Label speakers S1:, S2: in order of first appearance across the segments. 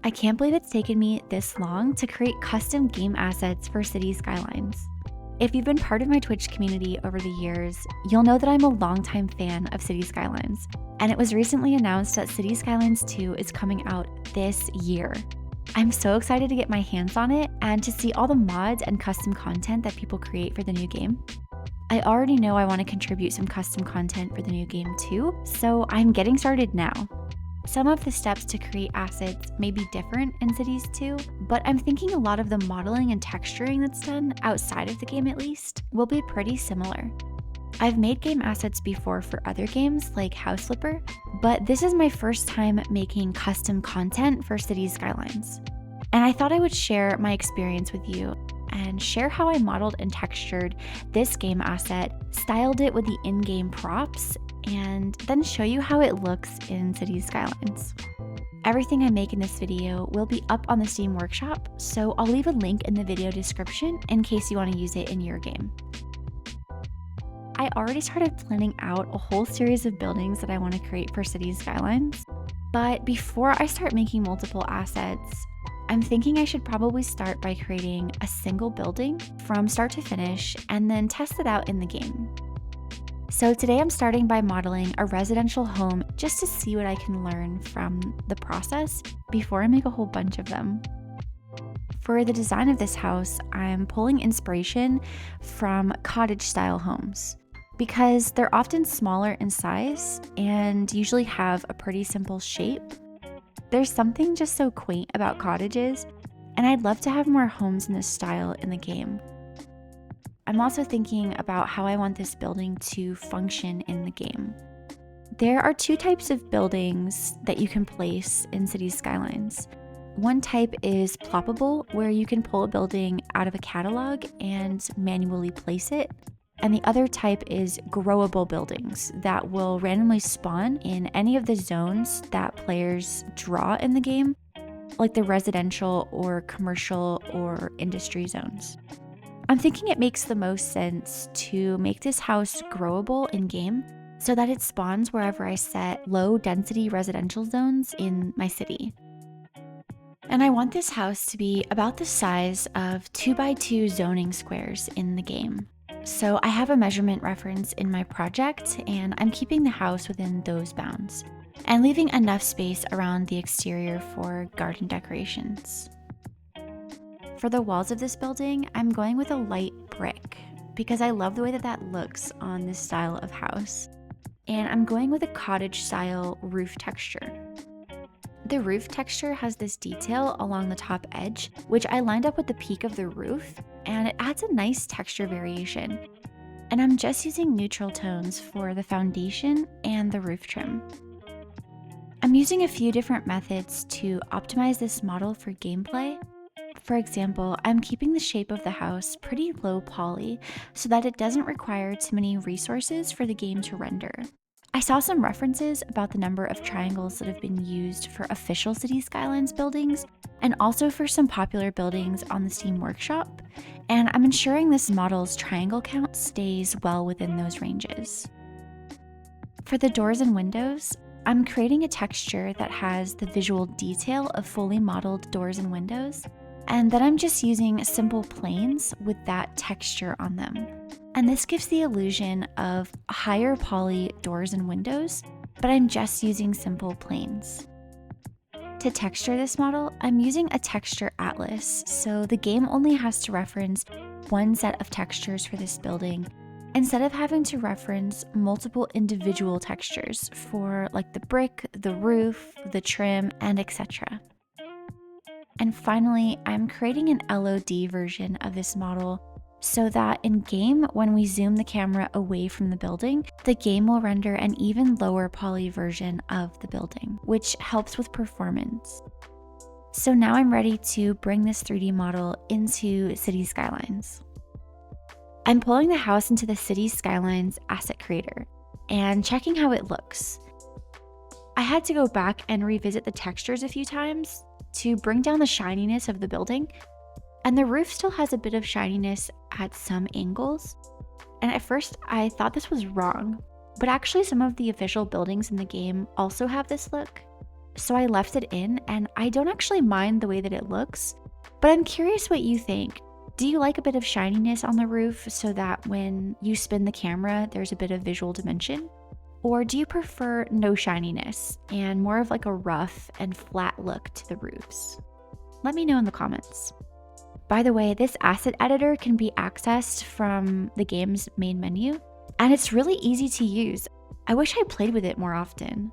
S1: I can't believe it's taken me this long to create custom game assets for Cities Skylines. If you've been part of my Twitch community over the years, you'll know that I'm a longtime fan of Cities Skylines, and it was recently announced that Cities Skylines 2 is coming out this year. I'm so excited to get my hands on it and to see all the mods and custom content that people create for the new game. I already know I want to contribute some custom content for the new game too, so I'm getting started now. Some of the steps to create assets may be different in Cities 2, but I'm thinking a lot of the modeling and texturing that's done, outside of the game at least, will be pretty similar. I've made game assets before for other games like House Flipper, but this is my first time making custom content for Cities Skylines. And I thought I would share my experience with you and share how I modeled and textured this game asset, styled it with the in-game props, and then show you how it looks in Cities Skylines. Everything I make in this video will be up on the Steam Workshop, so I'll leave a link in the video description in case you want to use it in your game. I already started planning out a whole series of buildings that I want to create for Cities Skylines, but before I start making multiple assets, I'm thinking I should probably start by creating a single building from start to finish and then test it out in the game. So today I'm starting by modeling a residential home just to see what I can learn from the process before I make a whole bunch of them. For the design of this house, I'm pulling inspiration from cottage-style homes because they're often smaller in size and usually have a pretty simple shape. There's something just so quaint about cottages, and I'd love to have more homes in this style in the game. I'm also thinking about how I want this building to function in the game. There are two types of buildings that you can place in Cities Skylines. One type is ploppable, where you can pull a building out of a catalog and manually place it. And the other type is growable buildings that will randomly spawn in any of the zones that players draw in the game, like the residential or commercial or industry zones. I'm thinking it makes the most sense to make this house growable in-game so that it spawns wherever I set low-density residential zones in my city. And I want this house to be about the size of 2x2 zoning squares in the game. So I have a measurement reference in my project, and I'm keeping the house within those bounds and leaving enough space around the exterior for garden decorations. For the walls of this building, I'm going with a light brick because I love the way that looks on this style of house. And I'm going with a cottage-style roof texture. The roof texture has this detail along the top edge, which I lined up with the peak of the roof, and it adds a nice texture variation. And I'm just using neutral tones for the foundation and the roof trim. I'm using a few different methods to optimize this model for gameplay. For example, I'm keeping the shape of the house pretty low poly so that it doesn't require too many resources for the game to render. I saw some references about the number of triangles that have been used for official Cities Skylines buildings and also for some popular buildings on the Steam Workshop, and I'm ensuring this model's triangle count stays well within those ranges. For the doors and windows, I'm creating a texture that has the visual detail of fully modeled doors and windows, and then I'm just using simple planes with that texture on them. And this gives the illusion of higher poly doors and windows, but I'm just using simple planes. To texture this model, I'm using a texture atlas, so the game only has to reference one set of textures for this building, instead of having to reference multiple individual textures for like the brick, the roof, the trim, and etc. And finally, I'm creating an LOD version of this model so that in game, when we zoom the camera away from the building, the game will render an even lower poly version of the building, which helps with performance. So now I'm ready to bring this 3D model into Cities Skylines. I'm pulling the house into the Cities Skylines asset creator and checking how it looks. I had to go back and revisit the textures a few times to bring down the shininess of the building, and the roof still has a bit of shininess at some angles. And at first I thought this was wrong, but actually some of the official buildings in the game also have this look. so I left it in, and I don't actually mind the way that it looks, but I'm curious what you think. Do you like a bit of shininess on the roof so that when you spin the camera, there's a bit of visual dimension? Or do you prefer no shininess and more of like a rough and flat look to the roofs? Let me know in the comments. By the way, this asset editor can be accessed from the game's main menu, and it's really easy to use. I wish I played with it more often.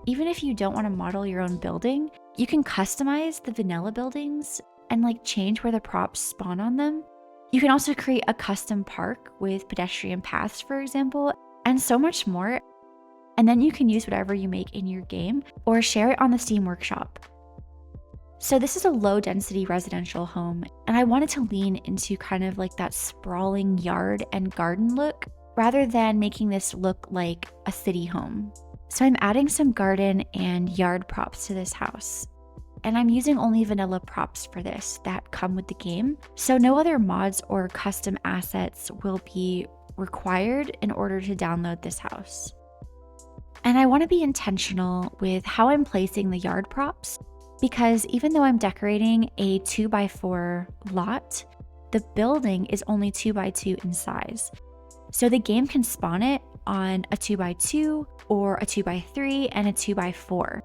S1: Even if you don't want to model your own building, you can customize the vanilla buildings and like change where the props spawn on them. You can also create a custom park with pedestrian paths, for example, and so much more. And then you can use whatever you make in your game or share it on the Steam Workshop. So this is a low density residential home, and I wanted to lean into kind of like that sprawling yard and garden look rather than making this look like a city home. So I'm adding some garden and yard props to this house. And I'm using only vanilla props for this that come with the game, so no other mods or custom assets will be required in order to download this house. And I want to be intentional with how I'm placing the yard props, because even though I'm decorating a 2x4 lot, the building is only 2x2 in size. So the game can spawn it on a 2x2 or a 2x3 and a 2x4.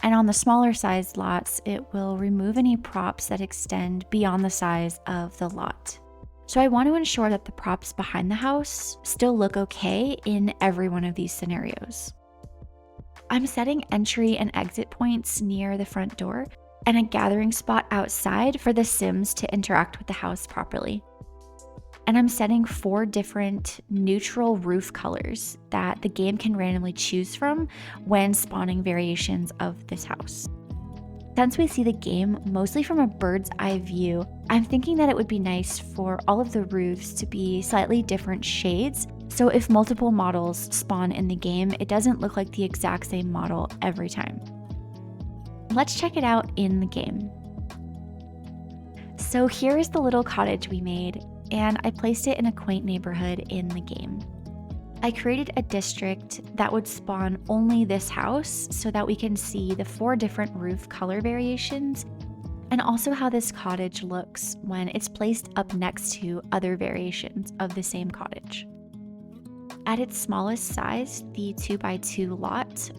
S1: And on the smaller sized lots, it will remove any props that extend beyond the size of the lot. So I want to ensure that the props behind the house still look okay in every one of these scenarios. I'm setting entry and exit points near the front door and a gathering spot outside for the Sims to interact with the house properly. And I'm setting 4 different neutral roof colors that the game can randomly choose from when spawning variations of this house. Since we see the game mostly from a bird's eye view, I'm thinking that it would be nice for all of the roofs to be slightly different shades, so if multiple models spawn in the game, it doesn't look like the exact same model every time. Let's check it out in the game. So here is the little cottage we made, and I placed it in a quaint neighborhood in the game. I created a district that would spawn only this house so that we can see the 4 different roof color variations and also how this cottage looks when it's placed up next to other variations of the same cottage. At its smallest size, the 2x2 lot,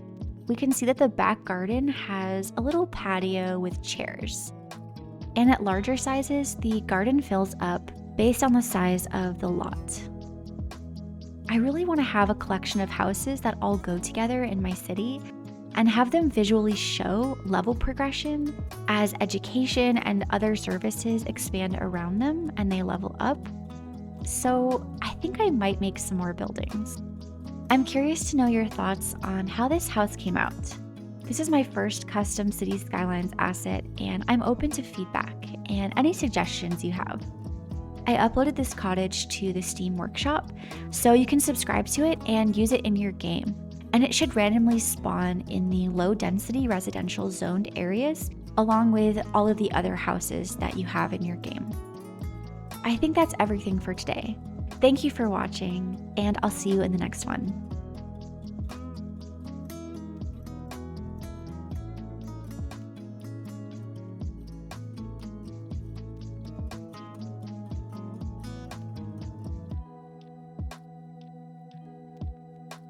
S1: we can see that the back garden has a little patio with chairs. And at larger sizes, the garden fills up based on the size of the lot. I really want to have a collection of houses that all go together in my city and have them visually show level progression as education and other services expand around them and they level up. So I think I might make some more buildings. I'm curious to know your thoughts on how this house came out. This is my first custom Cities Skylines asset, and I'm open to feedback and any suggestions you have. I uploaded this cottage to the Steam Workshop, so you can subscribe to it and use it in your game. And it should randomly spawn in the low density residential zoned areas, along with all of the other houses that you have in your game. I think that's everything for today. Thank you for watching, and I'll see you in the next one.